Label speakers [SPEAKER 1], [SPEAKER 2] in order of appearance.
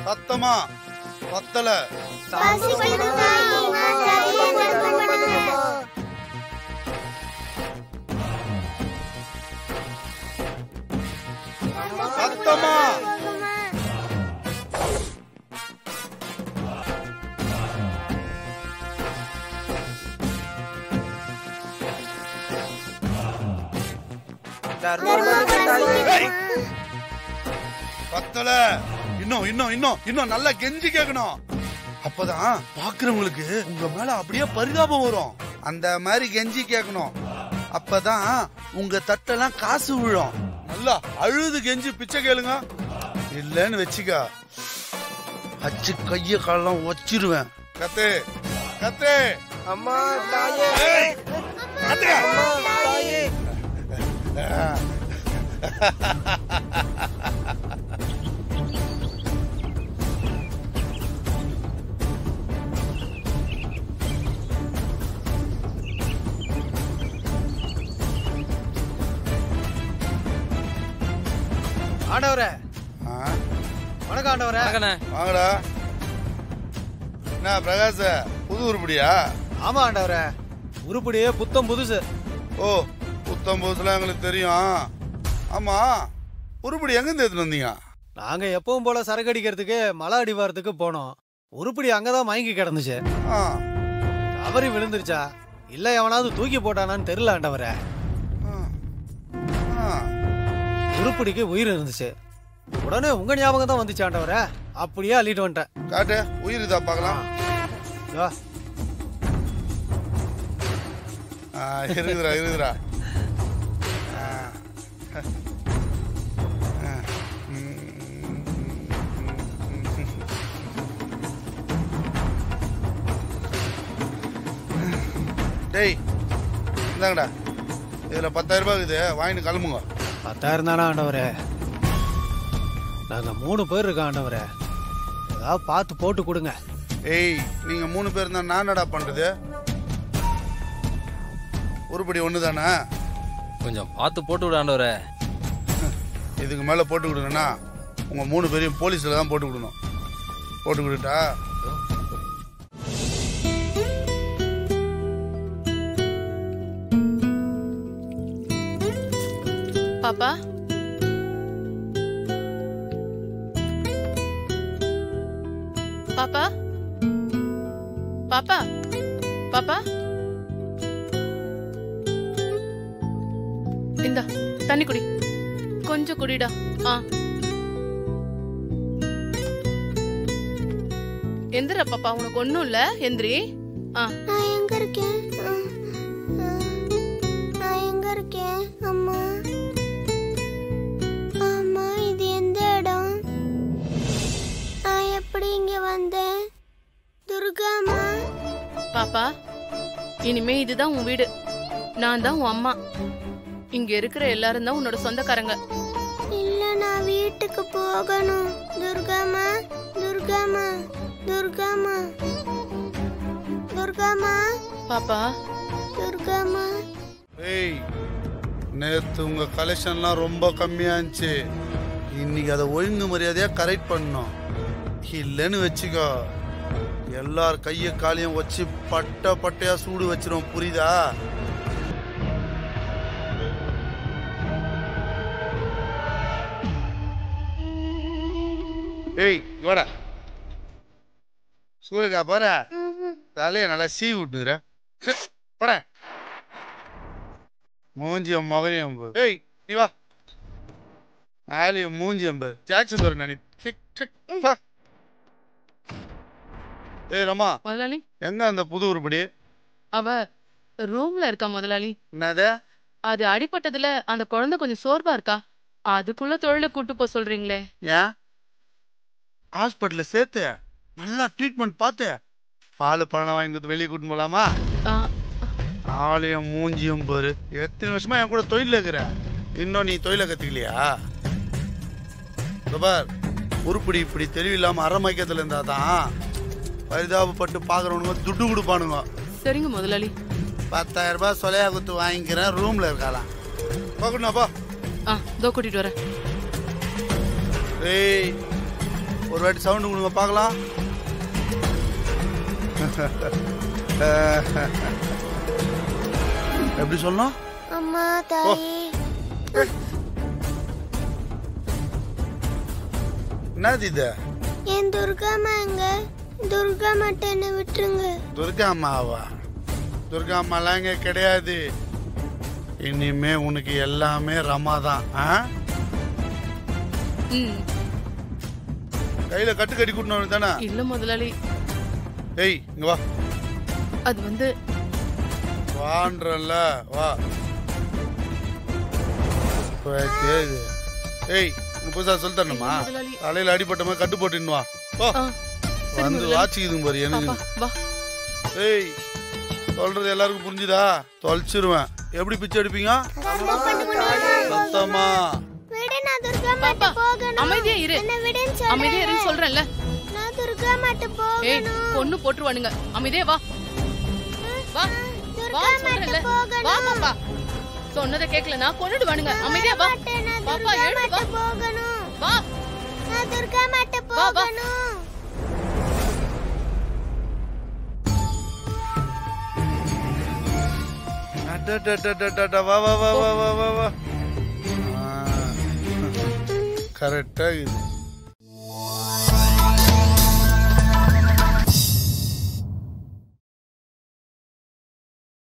[SPEAKER 1] சத்தமா பத்தல. சத்தமா பத்தல. இன்னும் இன்னும் இன்னும் இன்னும் நல்லா கெஞ்சி கேட்கணும். அப்பதான் பாக்குறவங்களுக்கு உங்க மேல அப்படியே பரிதாபம் வரும். அந்த மாதிரி கெஞ்சி கேட்கணும். அப்பதான் உங்க தட்டெல்லாம் காசு விழும். நல்லா அழுது கெஞ்சி பிச்சை கேளுங்க. இல்லன்னு வச்சுக்க அச்சு கைய காலெல்லாம் வச்சிருவேன். கத்து கத்து.
[SPEAKER 2] அம்மா தாயே.
[SPEAKER 1] கத்து.
[SPEAKER 2] அம்மா தாயே. ஆண்டவரே. வணக்கம் ஆண்டவரே.
[SPEAKER 1] வாங்கடா. என்ன பிரகாஷ், புது உருப்படியா?
[SPEAKER 2] ஆமா ஆண்டவரே, உருப்படியே புத்தம் புதுசு.
[SPEAKER 1] ஓ, புத்தம் புதுசுலாம் எங்களுக்கு தெரியும். ஆமா, உருப்படி எங்க இருந்து எடுத்துட்டு வந்தீங்க?
[SPEAKER 2] நாங்க எப்பவும் போல சரக்கு அடிக்கிறதுக்கு மலை அடிவாரத்துக்கு போனோம். உருப்படி அங்கதான் மயங்கி கிடந்துச்சு. தவறி விழுந்துருச்சா இல்ல எவனாவது தூக்கி போட்டானான்னு தெரியல ஆண்டவரே. உருப்படிக்கு உயிர் இருந்துச்சு. உடனே உங்க ஞாபகம் தான் வந்துச்சு ஆண்டவரே. அப்படியே அள்ளிட்டு வந்துட்டேன்.
[SPEAKER 1] காட்டு, உயிர் இதா பாக்கலாம். இருக்குதுரா இருக்குதுரா. டேய் இந்தாங்கடா, இதுல 10,000 ரூபாய் இருக்குது, வாங்கிட்டு கிளம்புங்க.
[SPEAKER 2] 10,000 தானே ஆண்டவரே? நாங்க 3 பேர் இருக்கோம் ஆண்டவரே, ஏதாவது பார்த்து போட்டு கொடுங்க.
[SPEAKER 1] ஏய், நீங்க 3 பேர் தான், நான் என்னடா பண்றது? உருப்படி ஒண்ணு தானே?
[SPEAKER 3] கொஞ்சம் பார்த்து போட்டு விட ஆண்டவரே.
[SPEAKER 1] இதுக்கு மேல போட்டு கொடுங்கன்னா உங்க 3 பேரையும் போலீஸ்ல தான் போட்டு கொடுக்கணும். போட்டு கொடுட்டா?
[SPEAKER 4] பாப்பா, பாப்பா, பாப்பா, பாப்பா, இந்தா தண்ணி குடி, கொஞ்சம் குடிடா. எந்திர பாப்பா, உனக்கு ஒண்ணும் இல்ல, எந்திரி.
[SPEAKER 5] நான் எங்க இருக்கேன்? நான் எங்க இருக்கேன்? அம்மா அம்மா, இது எந்த இடம்? நான் எப்படி இங்க வந்தேன்? துர்காமா.
[SPEAKER 4] பாப்பா, இனிமே இதுதான் உன் வீடு. நான் தான் உன் அம்மா. இங்க இருக்கிற எல்லாரும் தான் உன்னோட சொந்தக்காரங்க.
[SPEAKER 5] இல்ல, நான் வீட்டுக்கு போகணும். துர்காமா, துர்காமா, துர்காமா, துர்காமா.
[SPEAKER 4] பாப்பா,
[SPEAKER 5] துர்காமா.
[SPEAKER 1] ஏய், நேத்து உங்க கலெக்ஷன்லாம் ரொம்ப கம்மியா இருந்துச்சு. இன்னைக்கு அதை ஒழுங்கு மரியாதையா கரெக்ட் பண்ணணும். இல்லைன்னு வச்சுக்கோ, எல்லார் கைய காலையும் வச்சு பட்ட பட்டையா சூடு வச்சிரும், புரியுதா? ஏய் வாடா, சூரியக்கா பாரு, தலைய நல்லா சீ விட்டுற. போட மூஞ்சியம் மகனையும். ஏய் நீ வா, ஆலியும் மூஞ்சியம் ஜாக்சன் வர நானி. ஏய் ரமா,
[SPEAKER 4] முதலாளி
[SPEAKER 1] எங்க அந்த புது உருப்படி?
[SPEAKER 4] அவ ரூம்ல இருக்கா முதலாளி.
[SPEAKER 1] என்னது?
[SPEAKER 4] அது அடிபட்டதுல அந்த குழந்தை கொஞ்சம் சோர்வா இருக்கா. அதுக்குள்ள தொழில கூட்டு போ சொல்றீங்களே?
[SPEAKER 1] ஏன் ஹாஸ்பிட்டல்ல சேர்த்து நல்லா ட்ரீட்மெண்ட் பார்த்து பால் பழம் வாங்கி வெளியே கூட்டு போலாமா? ஆலயம் மூஞ்சியும் பாரு, எத்தனை வருஷமா என் கூட தொழில இருக்கிற, இன்னும் நீ தொழில கத்துக்கலையா? பார், உருப்படி இப்படி தெளிவில்லாம அரமைக்கத்துல இருந்தாதான் பரிதாபப்பட்டு பாக்குறவனுங்க துட்டு கொடுப்பானுங்க.
[SPEAKER 4] சரிங்க முதலாளி.
[SPEAKER 1] 10,000 ரூபாய் சொலையா குத்து வாங்கிக்கிறேன், ரூம்ல இருக்கலாம். போகணும்ப்பா.
[SPEAKER 4] இதோ கூட்டிட்டு வரேன்.
[SPEAKER 1] ஏய், ஒரு வாட்டி சவுண்ட் கொடுங்க பார்க்கலாம். எப்படி சொல்லணும்?
[SPEAKER 5] அம்மா தாயே.
[SPEAKER 1] என்னது இது?
[SPEAKER 5] என் துர்காமா எங்க? துர்கா மட்டும் என்ன விட்டுருங்க.
[SPEAKER 1] துர்கா அம்மாவா? துர்கா அம்மாலாம் இங்க கிடையாது. இனிமே உனக்கு எல்லாமே ரமாதான். கையில கட்டு கட்டி கூட்டணும் தானே?
[SPEAKER 4] இல்ல முதலாளி.
[SPEAKER 1] ஏய் இங்க வா.
[SPEAKER 4] அது வந்து
[SPEAKER 1] வான்றல்ல வா. ஏய் புதுசா சொல்லி தரணுமா? தலையில அடிபட்ட மாதிரி கட்டு போட்டுன்னு வா. வந்து வாச்சிக்குதுங்க பாரு எனக்கு. ஏய் சொல்றது எல்லாருக்கும் புரிஞ்சுதா? தொலைச்சிருவேன். எப்படி பிச்சை எடுப்பீங்க? சத்தமா.
[SPEAKER 4] அமைதியா இரு. அமைதியா இருன்னு சொல்றேன்ல.
[SPEAKER 5] நான் துர்கா மட்டும் போகணும்.
[SPEAKER 4] பொண்ணு போட்டுருவானுங்க. அமைதியா வா. வா வா சொல்றேன்ல. வா பாப்பா. சொன்னதை கேட்கலனா கொன்னுடுவானுங்க. அமைதியா வா. பாப்பா எழுந்து வா.
[SPEAKER 5] போகணும்.
[SPEAKER 4] வா.
[SPEAKER 5] நான் துர்கா மட்டும் போகணும்.
[SPEAKER 1] வா வா வா வா வா வா. கரெக்டா இது.